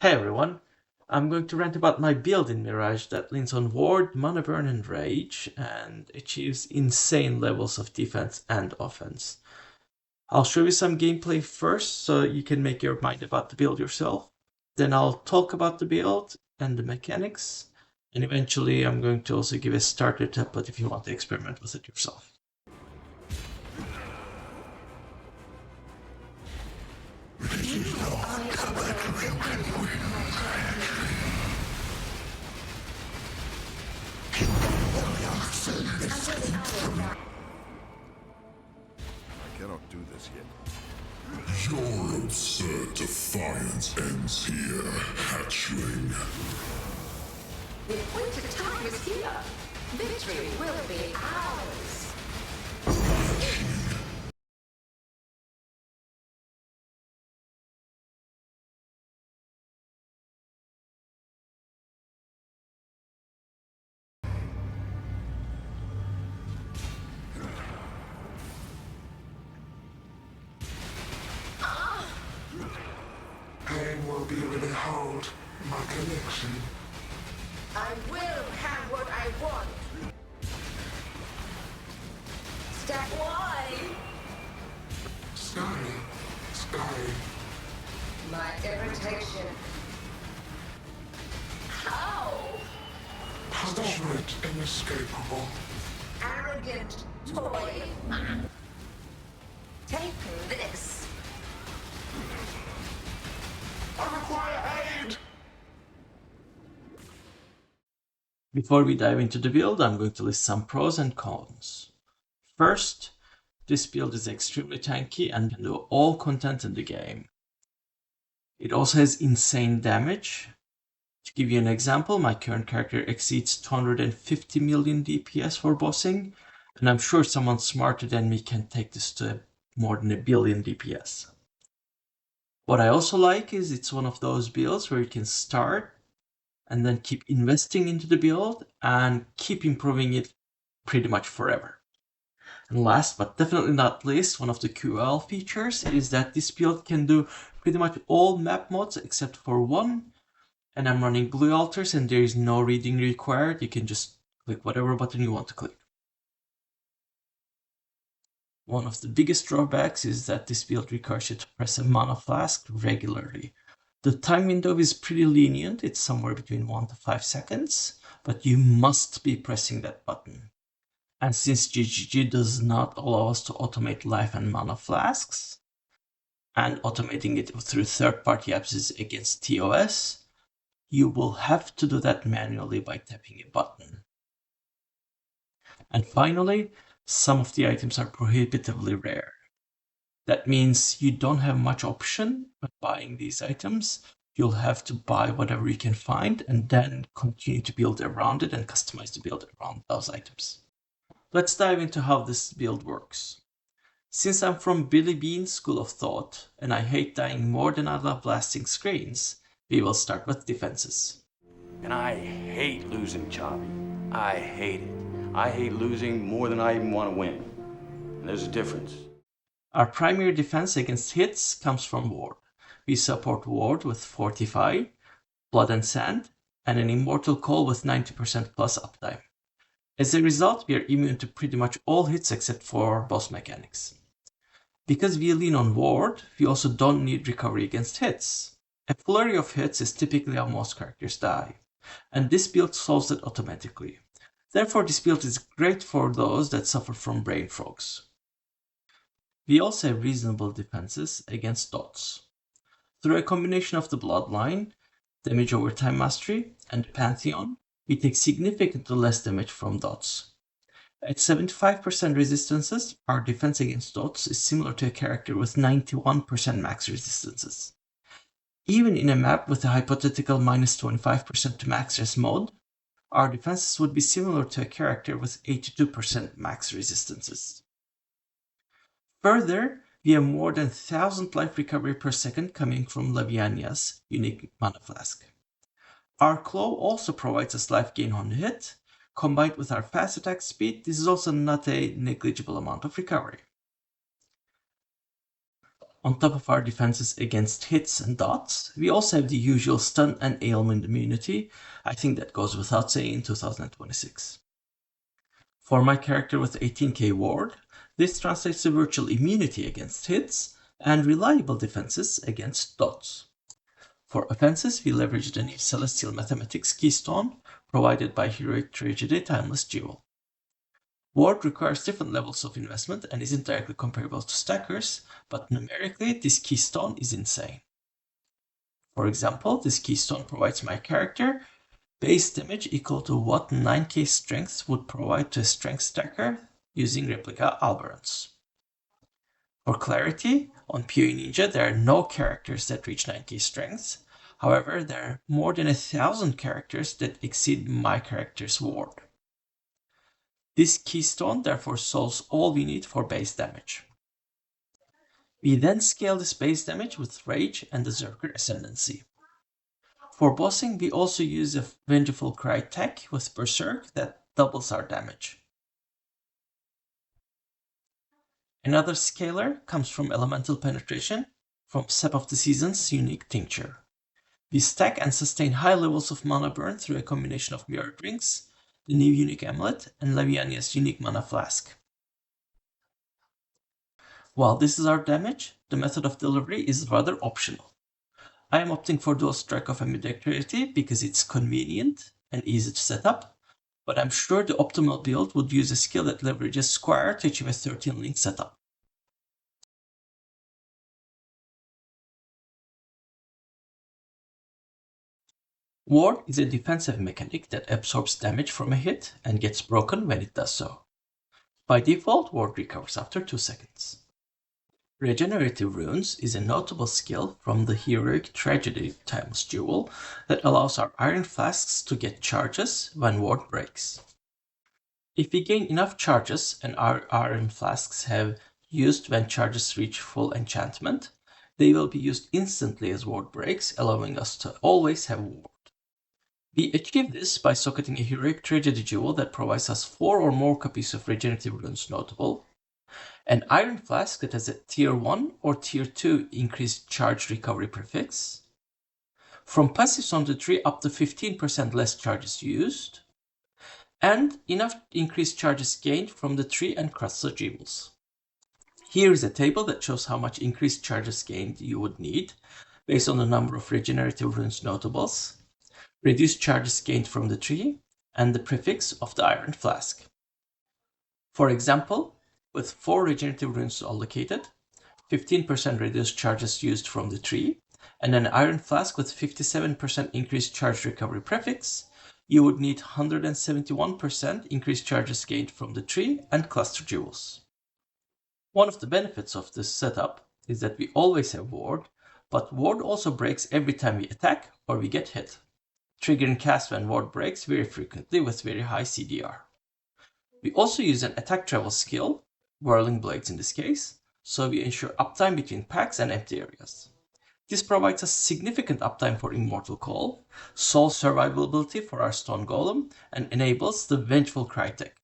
Hey everyone, I'm going to rant about my build in Mirage that leans on Ward, ManaBurn and Rage and achieves insane levels of defense and offense. I'll show you some gameplay first so you can make your mind about the build yourself. Then I'll talk about the build and the mechanics, and eventually I'm going to also give a starter template if you want to experiment with it yourself. I cannot do this yet. Your absurd defiance ends here, hatchling. The appointed time is here. Victory will be ours. Pain will be withheld, my connection. I will have what I want. Step one. Sky. My irritation. How? Punishment inescapable. Arrogant toy. Take this. I require aid! Before we dive into the build, I'm going to list some pros and cons. First, this build is extremely tanky and can do all content in the game. It also has insane damage. To give you an example, my current character exceeds 250 million DPS for bossing, and I'm sure someone smarter than me can take this to more than 1 billion DPS. What I also like is it's one of those builds where you can start and then keep investing into the build and keep improving it pretty much forever. And last but definitely not least, one of the QL features is that this build can do pretty much all map mods except for one. And I'm running blue altars and there is no reading required. You can just click whatever button you want to click. One of the biggest drawbacks is that this build requires you to press a mana flask regularly. The time window is pretty lenient, it's somewhere between 1 to 5 seconds, but you must be pressing that button. And since GGG does not allow us to automate life and mana flasks, and automating it through third-party apps is against TOS, you will have to do that manually by tapping a button. And finally, some of the items are prohibitively rare. That means you don't have much option when buying these items. You'll have to buy whatever you can find and then continue to build around it and customize the build around those items. Let's dive into how this build works. Since I'm from Billy Bean's school of thought and I hate dying more than I love blasting screens, we will start with defenses. And I hate losing, Choppy. I hate it. I hate losing more than I even want to win. And there's a difference. Our primary defense against hits comes from Ward. We support Ward with Fortify, Blood and Sand, and an Immortal Call with 90% plus uptime. As a result, we are immune to pretty much all hits except for boss mechanics. Because we lean on Ward, we also don't need recovery against hits. A flurry of hits is typically how most characters die, and this build solves it automatically. Therefore, this build is great for those that suffer from brain fogs. We also have reasonable defenses against dots. Through a combination of the Bloodline, Damage over Time Mastery, and the Pantheon, we take significantly less damage from dots. At 75% resistances, our defense against dots is similar to a character with 91% max resistances. Even in a map with a hypothetical minus 25% to max res mode, our defenses would be similar to a character with 82% max resistances. Further, we have more than 1000 life recovery per second coming from Laviania's unique mana flask. Our Claw also provides us life gain on hit. Combined with our fast attack speed, this is also not a negligible amount of recovery. On top of our defenses against hits and dots, we also have the usual stun and ailment immunity. I think that goes without saying in 2026. For my character with 18k ward, this translates to virtual immunity against hits and reliable defenses against dots. For offenses, we leverage the new Celestial Mathematics keystone provided by Heroic Tragedy Timeless Jewel. Ward requires different levels of investment and isn't directly comparable to stackers, but numerically this keystone is insane. For example, this keystone provides my character base damage equal to what 9k strength would provide to a strength stacker using replica Alberons. For clarity, on PoE Ninja there are no characters that reach 9k strength. However, there are more than 1,000 characters that exceed my character's ward. This keystone therefore solves all we need for base damage. We then scale this base damage with Rage and the Zerker Ascendancy. For bossing, we also use a Vengeful Cry tech with Berserk that doubles our damage. Another scaler comes from Elemental Penetration from Sap of the Season's unique tincture. We stack and sustain high levels of mana burn through a combination of Mirrored Rings, the new unique amulet, and Leviania's unique mana flask. While this is our damage, the method of delivery is rather optional. I am opting for Dual Strike of Ambidexterity because it's convenient and easy to set up, but I'm sure the optimal build would use a skill that leverages Squire to achieve a 13-link setup. Ward is a defensive mechanic that absorbs damage from a hit and gets broken when it does so. By default, Ward recovers after 2 seconds. Regenerative Runes is a notable skill from the Heroic Tragedy Timeless Jewel that allows our Iron Flasks to get charges when Ward breaks. If we gain enough charges and our Iron Flasks have used when charges reach full enchantment, they will be used instantly as Ward breaks, allowing us to always have Ward. We achieve this by socketing a Heroic Tragedy Jewel that provides us 4 or more copies of Regenerative Runes notable, an Iron Flask that has a Tier 1 or Tier 2 increased charge recovery prefix, from passives on the tree up to 15% less charges used, and enough increased charges gained from the tree and Crustle Jewels. Here is a table that shows how much increased charges gained you would need based on the number of Regenerative Runes notables, reduced charges gained from the tree, and the prefix of the Iron Flask. For example, with 4 Regenerative Runes allocated, 15% reduced charges used from the tree, and an Iron Flask with 57% increased charge recovery prefix, you would need 171% increased charges gained from the tree and Cluster Jewels. One of the benefits of this setup is that we always have Ward, but Ward also breaks every time we attack or we get hit, triggering cast when Ward breaks very frequently with very high CDR. We also use an attack travel skill, Whirling Blades in this case, so we ensure uptime between packs and empty areas. This provides us significant uptime for Immortal Call, soul survivability for our Stone Golem, and enables the Vengeful Cry tech.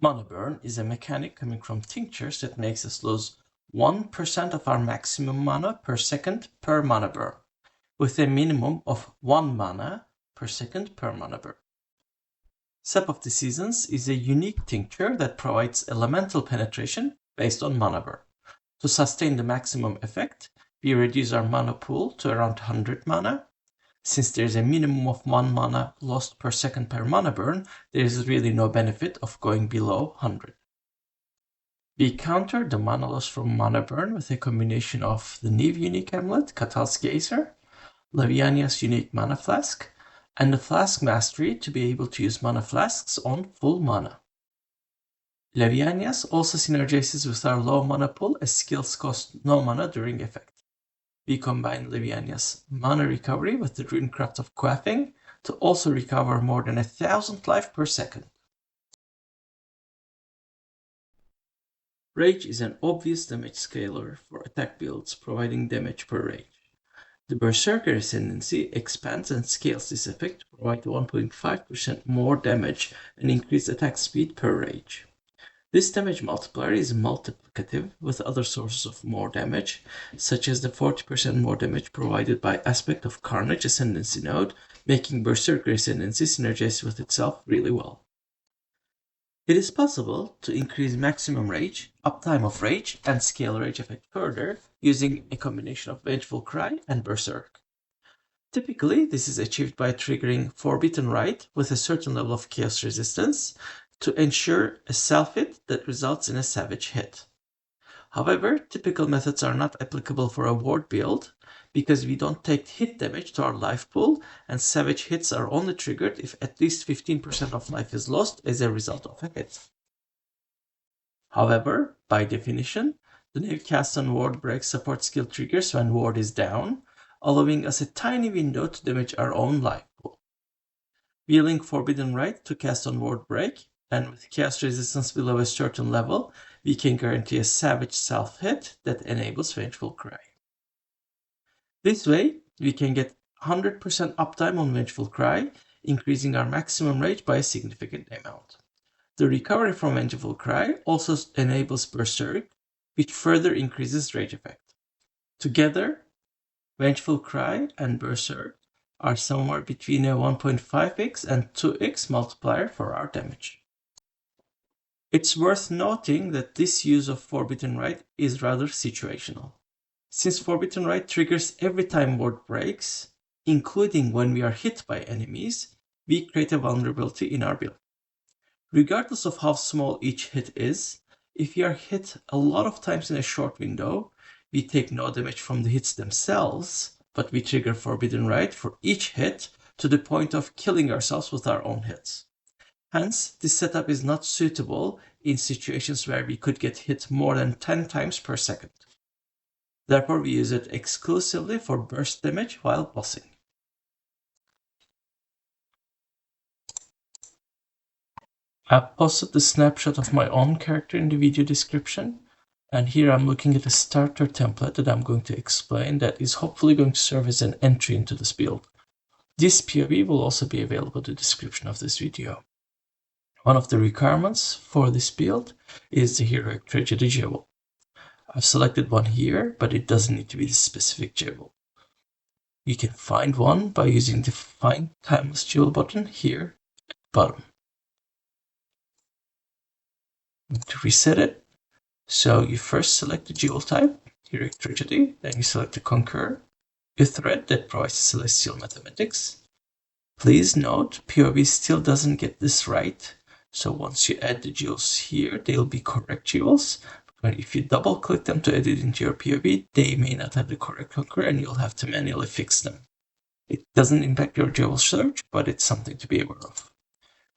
ManaBurn is a mechanic coming from tinctures that makes us lose 1% of our maximum mana per second per mana burn, with a minimum of 1 mana per second per mana burn. Sap of the Seasons is a unique tincture that provides elemental penetration based on mana burn. To sustain the maximum effect, we reduce our mana pool to around 100 mana. Since there is a minimum of 1 mana lost per second per mana burn, there is really no benefit of going below 100. We counter the mana loss from mana burn with a combination of the new unique amulet, Katal's Gazer, Leviania's unique mana flask, and the Flask Mastery to be able to use mana flasks on full mana. Leviania's also synergizes with our low mana pool as skills cost no mana during effect. We combine Leviania's mana recovery with the Runecraft of Quaffing to also recover more than 1,000 life per second. Rage is an obvious damage scaler for attack builds, providing damage per rage. The Berserker Ascendancy expands and scales this effect to provide 1.5% more damage and increased attack speed per rage. This damage multiplier is multiplicative with other sources of more damage, such as the 40% more damage provided by Aspect of Carnage Ascendancy node, making Berserker Ascendancy synergize with itself really well. It is possible to increase maximum rage, uptime of rage, and scale rage effect further using a combination of Vengeful Cry and Berserk. Typically, this is achieved by triggering Forbidden Rite with a certain level of chaos resistance to ensure a self-hit that results in a savage hit. However, typical methods are not applicable for a ward build because we don't take hit damage to our life pool, and savage hits are only triggered if at least 15% of life is lost as a result of a hit. However, by definition, the new cast on ward break support skill triggers when ward is down, allowing us a tiny window to damage our own life pool. Wielding Forbidden Rite to cast on ward break, and with chaos resistance below a certain level, we can guarantee a savage self-hit that enables Vengeful Cry. This way, we can get 100% uptime on Vengeful Cry, increasing our maximum rage by a significant amount. The recovery from Vengeful Cry also enables Berserk, which further increases rage effect. Together, Vengeful Cry and Berserk are somewhere between a 1.5x and 2x multiplier for our damage. It's worth noting that this use of Forbidden Rite is rather situational. Since Forbidden Rite triggers every time ward breaks, including when we are hit by enemies, we create a vulnerability in our build. Regardless of how small each hit is, if we are hit a lot of times in a short window, we take no damage from the hits themselves, but we trigger Forbidden Rite for each hit to the point of killing ourselves with our own hits. Hence, this setup is not suitable in situations where we could get hit more than 10 times per second. Therefore, we use it exclusively for burst damage while bossing. I've posted the snapshot of my own character in the video description, and here I'm looking at a starter template that I'm going to explain that is hopefully going to serve as an entry into this build. This POV will also be available in the description of this video. One of the requirements for this build is the Heroic Tragedy Jewel. I've selected one here, but it doesn't need to be the specific jewel. You can find one by using the Find Timeless Jewel button here at the bottom. To reset it, so you first select the jewel type, Heroic Tragedy, then you select the Conqueror, a thread that provides Celestial Mathematics. Please note, POV still doesn't get this right, so once you add the jewels here, they'll be correct jewels. But if you double click them to edit into your POV, they may not have the correct Conqueror and you'll have to manually fix them. It doesn't impact your jewel search, but it's something to be aware of.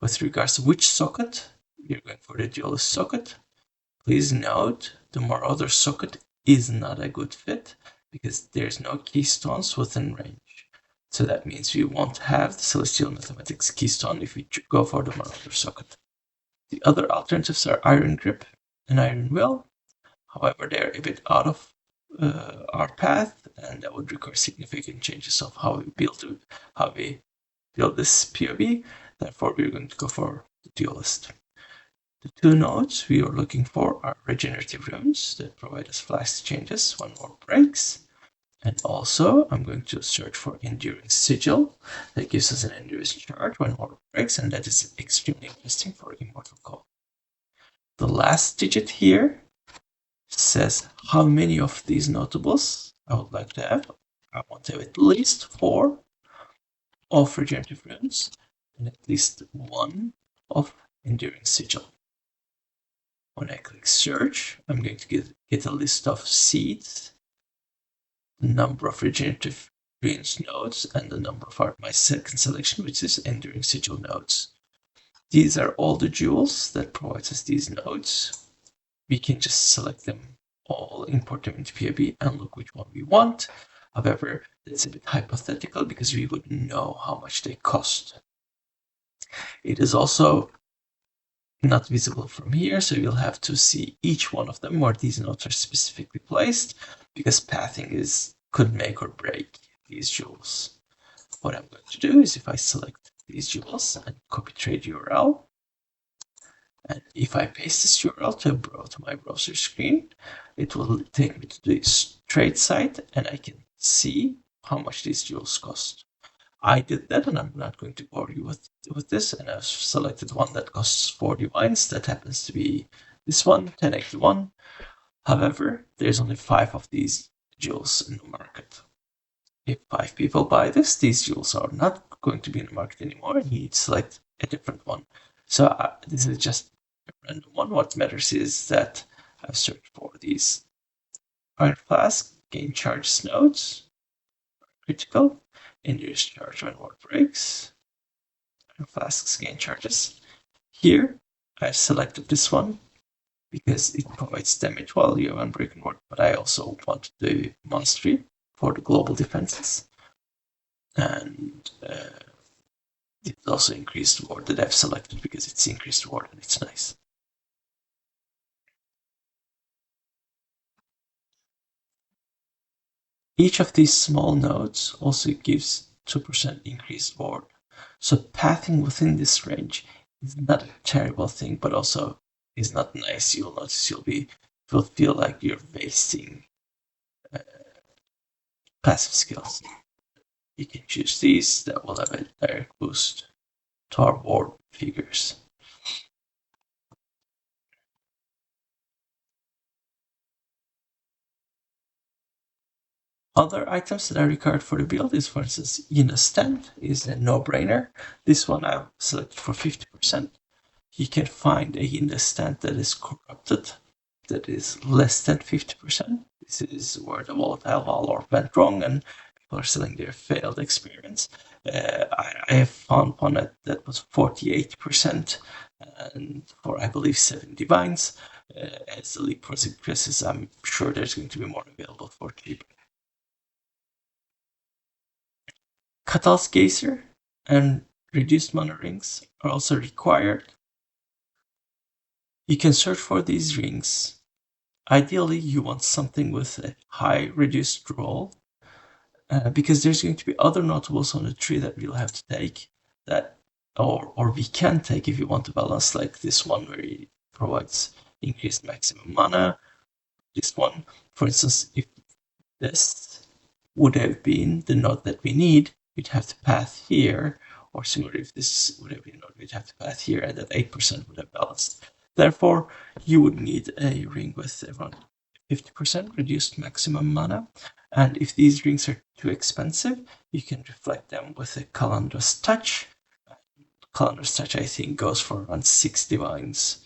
With regards to which socket, you're going for the duelist socket. Please note, the Marauder socket is not a good fit because there's no keystones within range. So that means we won't have the Celestial Mathematics keystone if we go for the Marauder socket. The other alternatives are Iron Grip and Iron Will. However, they're a bit out of our path, and that would require significant changes of how we build this POV. Therefore, we're going to go for the duelist. The two nodes we are looking for are regenerative runes that provide us flash changes when war breaks. And also, I'm going to search for Enduring Sigil that gives us an endurance charge when war breaks, and that is extremely interesting for Immortal Call. The last digit here says how many of these notables I would like to have. I want to have at least 4 of regenerative runes and at least 1 of Enduring Sigil. When I click search, I'm going to get a list of seeds, the number of regenerative runes nodes, and the number of my second selection, which is Enduring Sigil nodes. These are all the jewels that provide us these nodes. We can just select them all, import them into POV, and look which one we want. However, it's a bit hypothetical because we wouldn't know how much they cost. It is also not visible from here, so you'll have to see each one of them where these nodes are specifically placed, because pathing could make or break these jewels. What I'm going to do is if I select these jewels and copy trade URL, And if I paste this URL to my browser screen, it will take me to this trade site, and I can see how much these jewels cost. I did that, and I'm not going to bore you with this, and I've selected one that costs 4 divines. That happens to be this one, 1081. However, there's only 5 of these jewels in the market. If 5 people buy this, these jewels are not going to be in the market anymore, and you need to select a different one. So this is just a random one. What matters is that I've searched for these Iron Flask, gain charges nodes, critical, induce charge when ward breaks, Iron Flasks gain charges. Here, I've selected this one because it provides damage while you have Unbreaking Ward, but I also want the mastery for the global defenses. And it's also increased ward that I've selected because it's increased ward and it's nice. Each of these small nodes also gives 2% increased ward. So pathing within this range is not a terrible thing, but also is not nice. You'll notice you'll feel like you're wasting passive skills. You can choose these that will have a direct boost to our ward figures. Other items that are required for the build is, for instance, Yina Stand is a no-brainer. This one I've selected for 50%. You can find a Yina Stand that is corrupted, that is less than 50%. This is where the volatile valor went wrong and people are selling their failed experience. I have found one that was 48%, and for, I believe, 7 divines. As the league progresses, I'm sure there's going to be more available for cheap. Catalyst Geyser and reduced mana rings are also required. You can search for these rings. Ideally, you want something with a high reduced roll, because there's going to be other notables on the tree that we'll have to take, that or we can take if you want to balance, like this one where it provides increased maximum mana. This one, for instance, if this would have been the node that we need, we'd have to path here, or similarly, if this would have been a node, we'd have to path here, and that 8% would have balanced. Therefore, you would need a ring with around 50% reduced maximum mana, and if these rings are too expensive, you can reflect them with a Calandra's Touch. Calandra's Touch, I think, goes for around 6 divines.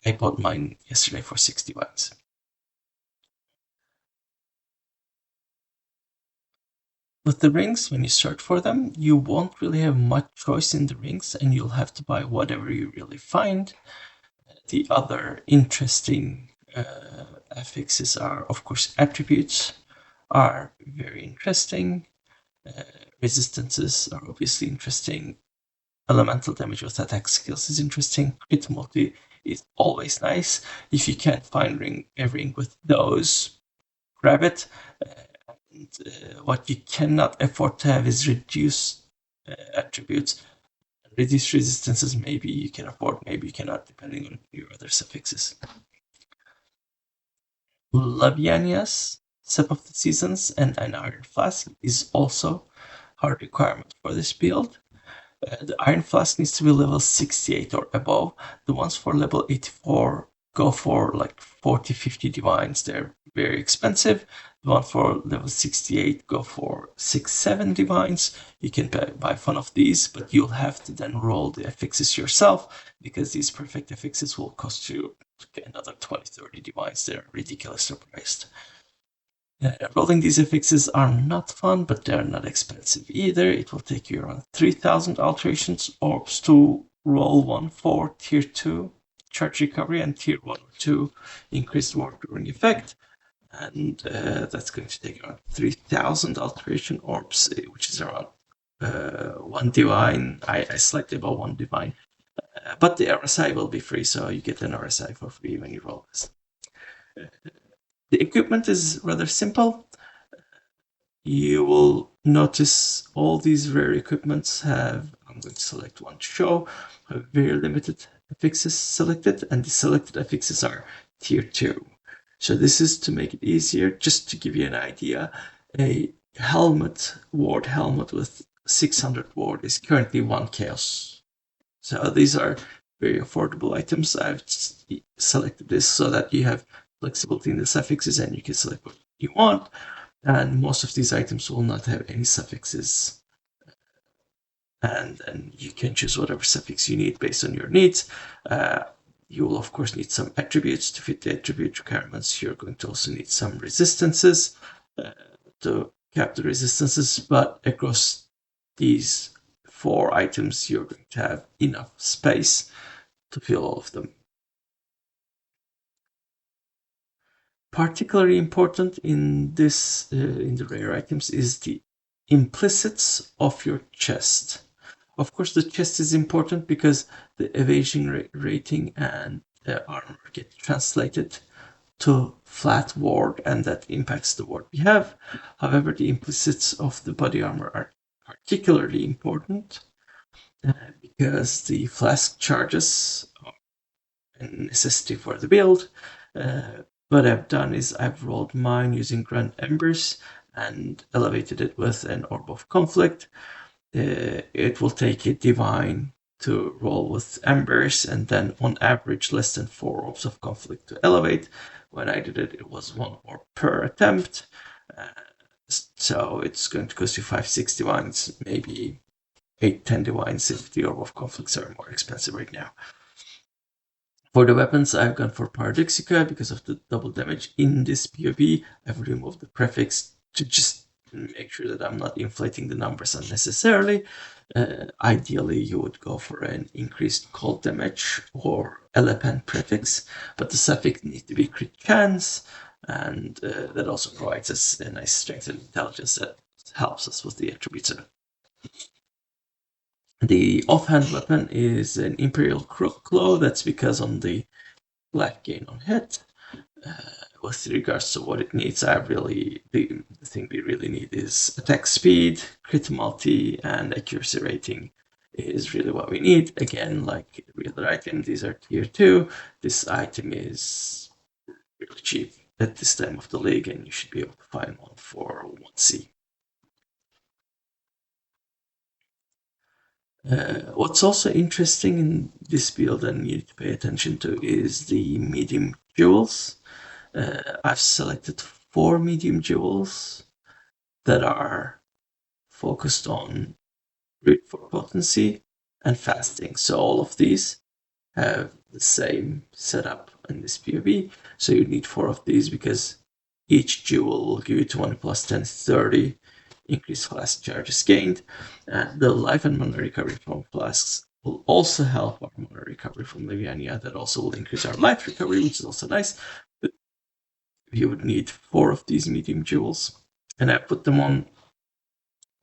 I bought mine yesterday for 6 divines. With the rings, when you search for them, you won't really have much choice in the rings, and you'll have to buy whatever you really find. The other interesting affixes are, of course, attributes are very interesting. Resistances are obviously interesting. Elemental damage with attack skills is interesting. Crit multi is always nice. If you can't find a ring with those, grab it. What you cannot afford to have is reduced attributes. Reduced resistances, maybe you can afford, maybe you cannot, depending on your other suffixes. Lavianias, Sep of the Seasons, and an Iron Flask is also a requirement for this build. The Iron Flask needs to be level 68 or above. The ones for level 84 go for like 40-50 divines. They're very expensive. The one for level 68 go for 6-7 divines. You can buy one of these, but you'll have to then roll the affixes yourself, because these perfect affixes will cost you another 20-30 divines. They're ridiculously priced. Rolling these affixes are not fun, but they're not expensive either. It will take you around 3,000 alterations orbs to roll one for tier 2 charge recovery and tier 1 or 2 increased ward during effect. And that's going to take around 3,000 alteration orbs, which is around 1 divine. I slightly above 1 divine. But the RSI will be free, so you get an RSI for free when you roll this. The equipment is rather simple. You will notice all these rare equipments have, I'm going to select one to show, have very limited affixes selected, and the selected affixes are tier 2. So this is to make it easier, just to give you an idea. A ward helmet with 600 ward is currently 1 chaos. So these are very affordable items. I've selected this so that you have flexibility in the suffixes and you can select what you want. And most of these items will not have any suffixes. And then you can choose whatever suffix you need based on your needs. You will, of course, need some attributes to fit the attribute requirements. You're going to also need some resistances to cap the resistances, but across these 4 items, you're going to have enough space to fill all of them. Particularly important in this, in the rare items, is the implicits of your chest. Of course, the chest is important because the evasion rating and armor get translated to flat ward, and that impacts the ward we have. However, the implicits of the body armor are particularly important because the flask charges are a necessity for the build. What I've done is I've rolled mine using Grand Embers and elevated it with an Orb of Conflict. It will take a Divine to roll with Embers, and then on average less than 4 Orbs of Conflict to elevate. When I did it, it was 1 orb per attempt. So it's going to cost you 5-6 divines, maybe 8-10 divines if the Orb of Conflicts are more expensive right now. For the weapons, I've gone for Paradoxica because of the double damage in this POV. I've removed the prefix to just make sure that I'm not inflating the numbers unnecessarily. Ideally, you would go for an increased cold damage or Elepen prefix, but the suffix needs to be crit chance, and that also provides us a nice strength and intelligence that helps us with the attributes of it. The offhand weapon is an Imperial Claw. That's because on the black gain on hit. With regards to what it needs, the thing we really need is attack speed, crit multi, and accuracy rating is really what we need. Again, like every other item, these are tier 2. This item is really cheap at this time of the league, and you should be able to find one for 1C. What's also interesting in this build and you need to pay attention to is the medium jewels. I've selected 4 medium jewels that are focused on root for potency and fasting. So all of these have the same setup in this POV. So you need 4 of these because each jewel will give you 20 plus 10, 30 increased flask charges gained. The life and mana recovery from flasks will also help our mana recovery from Leviania. That also will increase our life recovery, which is also nice. But you would need 4 of these medium jewels. And I put them on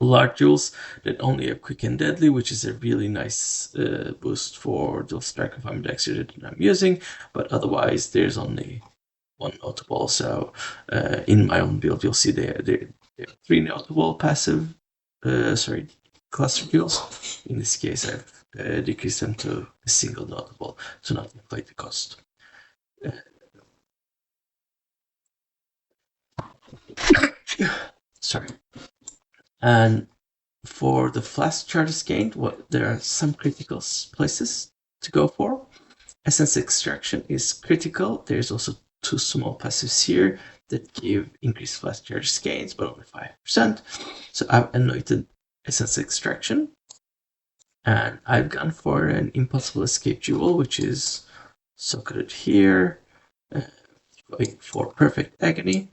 large jewels that only have quick and deadly, which is a really nice boost for the strike of ambidextrity that I'm using. But otherwise, there's only 1 notable. So in my own build, you'll see there are 3 notable passive, cluster jewels. In this case, I've decreased them to a single notable to not inflate the cost. Sorry. And for the flask charges gained, there are some critical places to go for. Essence extraction is critical. There's also 2 small passives here that give increased flask charges gains, but only 5%. So I've anointed essence extraction. And I've gone for an impossible escape jewel, which is socketed here, going for perfect agony.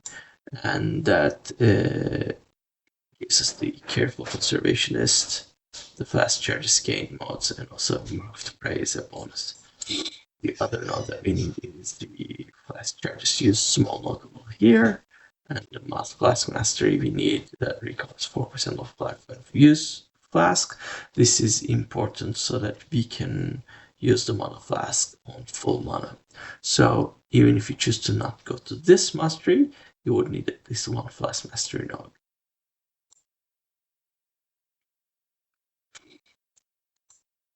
And that gives us the careful conservationist, the flask charges gain mods, and also move to prey as a bonus. The other node that we need is the flask charges use small notable here, and the flask mastery we need that recovers 4% of life when we use flask. This is important so that we can use the mana flask on full mana. So even if you choose to not go to this mastery, you would need at least 1 flask mastery node.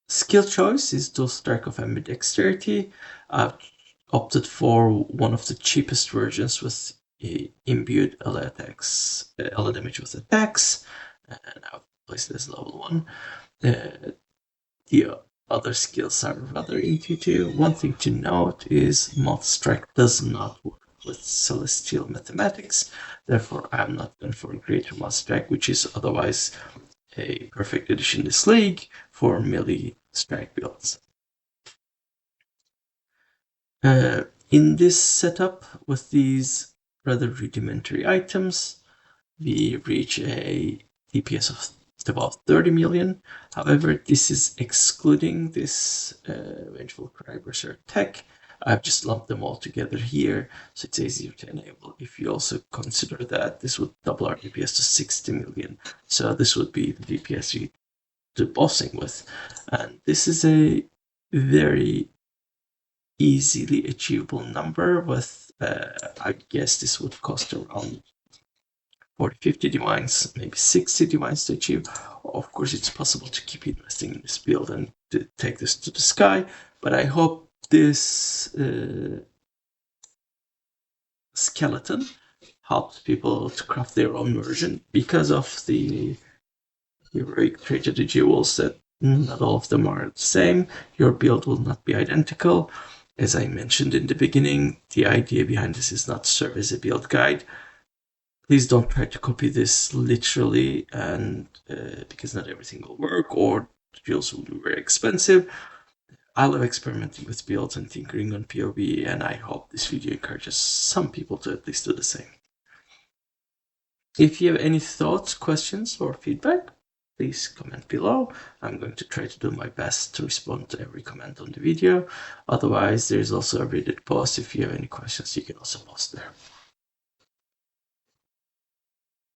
skill choice is dual strike of ambidexterity. I've opted for one of the cheapest versions with imbued ally damage with attacks, and I've placed it as level 1. The other skills are rather intuitive. One thing to note is multi-strike does not work with celestial mathematics, therefore I'm not going for greater multi-strike, which is otherwise a perfect addition in this league for melee strike builds. In this setup with these rather rudimentary items, we reach a DPS of about 30 million. However, this is excluding this Vengeful Berserker tech. I've just lumped them all together here, so it's easier to enable. If you also consider that, this would double our DPS to 60 million. So this would be the DPS you do bossing with. And this is a very easily achievable number with, I guess this would cost around 40-50 divines, maybe 60 divines to achieve. Of course, it's possible to keep investing in this build and to take this to the sky, but I hope this skeleton helps people to craft their own version because of the heroic tragedy jewels that not all of them are the same. Your build will not be identical. As I mentioned in the beginning, the idea behind this is not to serve as a build guide. Please don't try to copy this literally, and because not everything will work, or the builds will be very expensive. I love experimenting with builds and tinkering on PoE, and I hope this video encourages some people to at least do the same. If you have any thoughts, questions, or feedback, please comment below. I'm going to try to do my best to respond to every comment on the video. Otherwise, there's also a Reddit post. If you have any questions, you can also post there.